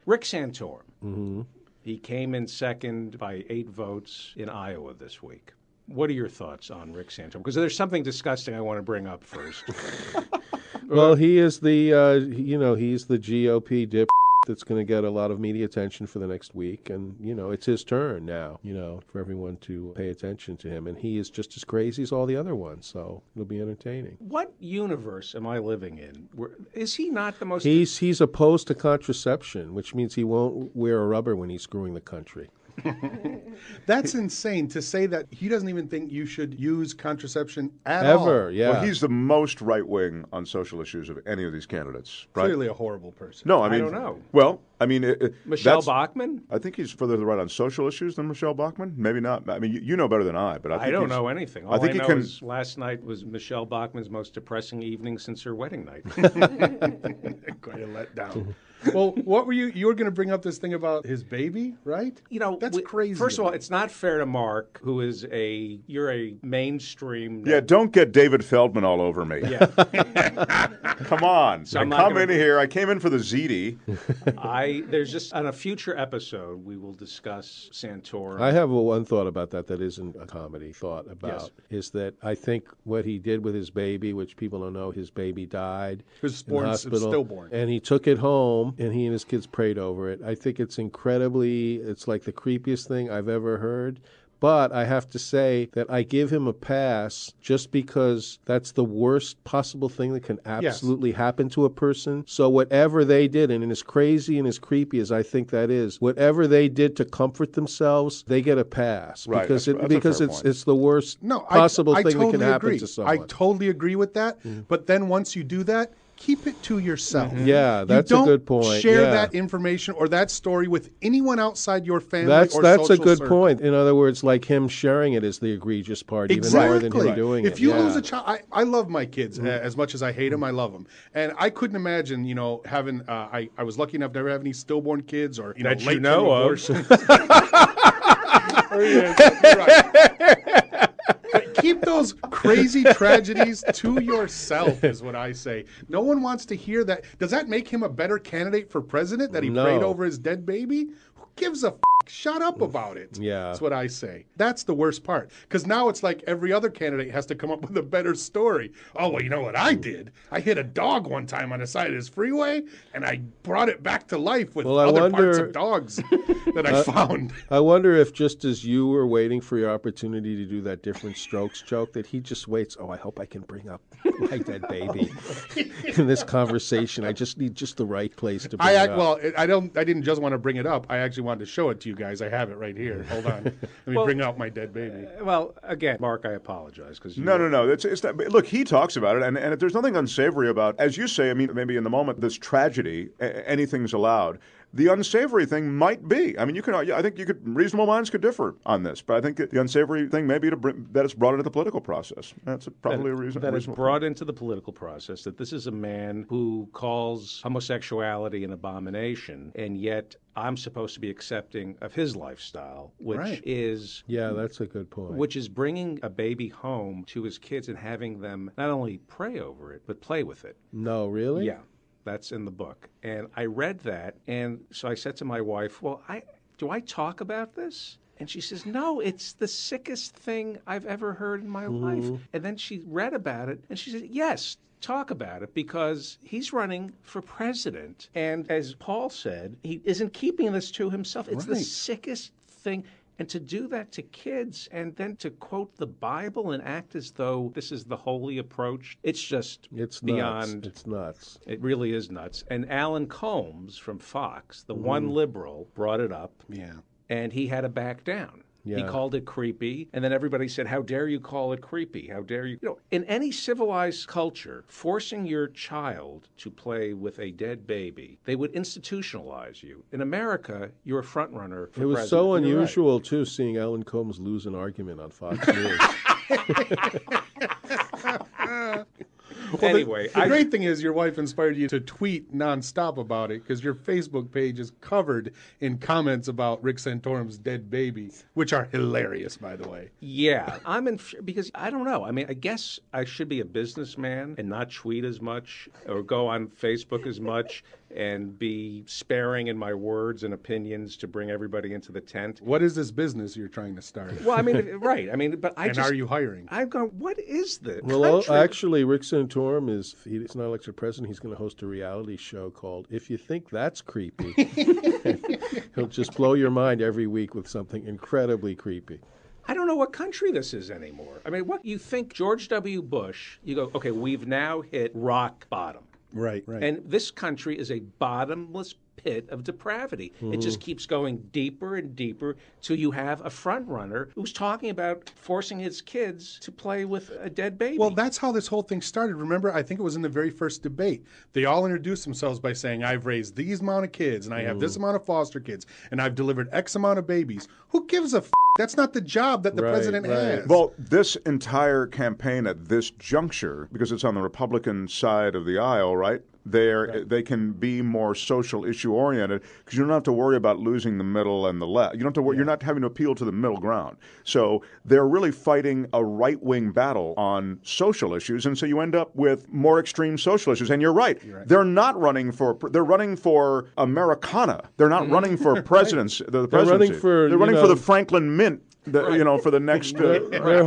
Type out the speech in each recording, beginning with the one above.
Rick Santorum. Mm-hmm. He came in second by 8 votes in Iowa this week. What are your thoughts on Rick Santorum? Because there's something disgusting I want to bring up first. Well, he is the, he's the GOP dip that's going to get a lot of media attention for the next week. And, it's his turn now, for everyone to pay attention to him. And he is just as crazy as all the other ones. So it'll be entertaining. What universe am I living in? Is he not the most... He's opposed to contraception, which means he won't wear a rubber when he's screwing the country. That's insane to say that he doesn't even think you should use contraception at all. Ever, yeah. Well, he's the most right-wing on social issues of any of these candidates, right? Clearly a horrible person. No, I mean... I don't know. Well, I mean... Michelle Bachmann? I think he's further to the right on social issues than Michelle Bachmann. Maybe not. I mean, you know better than I, but I think I don't know anything. All I think I know he can... is last night was Michelle Bachmann's most depressing evening since her wedding night. Quite a letdown. Well, what were you were going to bring up this thing about his baby, right? That's crazy. First of all, it's not fair to Mark, who is you're a mainstream. Yeah, don't get David Feldman all over me. Yeah. Come on. So here. I came in for the ZD. There's just on a future episode we will discuss Santorum. I have one thought about that isn't a comedy thought about, is that I think what he did with his baby, which people don't know, his baby died in the hospital, stillborn. And he took it home, and he and his kids prayed over it. I think it's it's like the creepiest thing I've ever heard. But I have to say that I give him a pass just because that's the worst possible thing that can absolutely happen to a person. So whatever they did, and as crazy and as creepy as I think that is, whatever they did to comfort themselves, they get a pass. Right. Because that's it's the worst possible thing that can happen to someone. I totally agree with that. But then once you do that, keep it to yourself. Mm-hmm. Yeah, that's a good point. Don't share that information or that story with anyone outside your family or social That's a good circle. point. In other words, like him sharing it is the egregious part, even more than him doing it. If you lose a child, I love my kids as much as I hate them. I love them, and I couldn't imagine, having. I was lucky enough to never have any stillborn kids or that late you know of. abortions. Right. But keep those crazy tragedies to yourself, is what I say. No one wants to hear that. Does that make him a better candidate for president that he prayed over his dead baby? Who gives a f***? Shut up about it. Yeah. That's what I say. That's the worst part. Because now it's like every other candidate has to come up with a better story. Oh, well, you know what I did? I hit a dog one time on the side of this freeway, and I brought it back to life with parts of dogs that I found. I wonder if just as you were waiting for your opportunity to do that different strokes joke, that he just waits, I hope I can bring up my dead baby in this conversation. I just need the right place to bring it up. Well, I didn't just want to bring it up. I actually wanted to show it to you guys. I have it right here. Hold on. Let me bring out my dead baby. Well, again, Mark, I apologize. No. It's not, look, he talks about it, and if there's nothing unsavory about, as you say, I mean, maybe in the moment, this tragedy, anything's allowed. The unsavory thing might be. I mean, I think reasonable minds could differ on this, but I think the unsavory thing may be that it's brought into the political process. That's probably a reason. That it's brought into the political process, that this is a man who calls homosexuality an abomination, and yet I'm supposed to be accepting of his lifestyle, which is... Yeah, that's a good point. Which is bringing a baby home to his kids and having them not only pray over it, but play with it. No, really? Yeah. That's in the book. And I read that, and so I said to my wife, well, do I talk about this? And she says, no, it's the sickest thing I've ever heard in my life. And then she read about it, and she said, yes, talk about it, because he's running for president. And as Paul said, he isn't keeping this to himself. It's the sickest thing. And to do that to kids and then to quote the Bible and act as though this is the holy approach, it's beyond. It's nuts. It really is nuts. And Alan Colmes from Fox, the one liberal, brought it up. Yeah. And he had to back down. Yeah. He called it creepy, and then everybody said, how dare you call it creepy? How dare you? In any civilized culture, forcing your child to play with a dead baby, they would institutionalize you. In America, you're a front runner for president. It was so unusual, too, seeing Alan Colmes lose an argument on Fox News. Well, anyway, the great thing is your wife inspired you to tweet nonstop about it, because your Facebook page is covered in comments about Rick Santorum's dead baby, which are hilarious, by the way. Yeah, because I don't know. I mean, I guess I should be a businessman and not tweet as much or go on Facebook as much and be sparing in my words and opinions to bring everybody into the tent. What is this business you're trying to start? Well, I mean, right. I mean, but and are you hiring? I've gone, what is this Well, country? actually, Rick Santorum he's not elected president. He's going to host a reality show called If You Think That's Creepy. He'll just blow your mind every week with something incredibly creepy. I don't know what country this is anymore. I mean, what you think George W. Bush, you go, okay, we've now hit rock bottom. Right, right. And this country is a bottomless pit of depravity. It just keeps going deeper and deeper till you have a front runner who's talking about forcing his kids to play with a dead baby. Well, that's how this whole thing started. Remember, I think it was in the very first debate. They all introduced themselves by saying, I've raised these amount of kids, and I have this amount of foster kids, and I've delivered X amount of babies. Who gives a f***? That's not the job that the president has. Well, this entire campaign at this juncture, because it's on the Republican side of the aisle, right? They can be more social issue oriented because you don't have to worry about losing the middle and the left. You don't have to worry, You're not having to appeal to the middle ground. So they're really fighting a right wing battle on social issues, and so you end up with more extreme social issues. And you're right. They're not running for. They're running for Americana. They're not running for presidency. The presidency. They're running for the Franklin Mint. For the next they're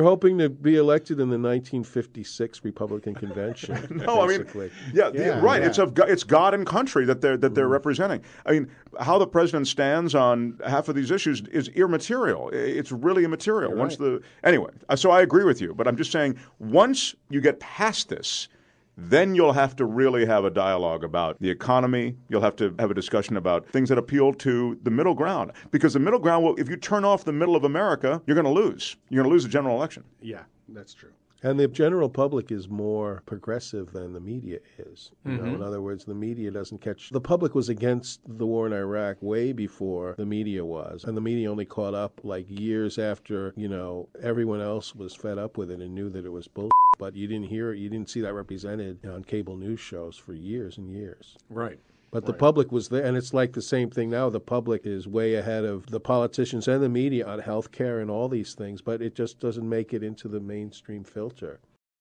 hoping to be elected in the 1956 Republican convention. No, basically. I mean, right. Yeah. It's God and country that they're representing. I mean, how the president stands on half of these issues is immaterial. It's really immaterial. Anyway, so I agree with you, but I'm just saying once you get past this, then you'll have to really have a dialogue about the economy. You'll have to have a discussion about things that appeal to the middle ground. Because the middle ground, if you turn off the middle of America, you're going to lose. You're going to lose the general election. Yeah, that's true. And the general public is more progressive than the media is. You know, in other words, the media doesn't catch. The public was against the war in Iraq way before the media was. And the media only caught up like years after, everyone else was fed up with it and knew that it was bullshit. But you didn't hear it, you didn't see that represented on cable news shows for years and years. Right. But the public was there, and it's like the same thing now. The public is way ahead of the politicians and the media on health care and all these things, but it just doesn't make it into the mainstream filter.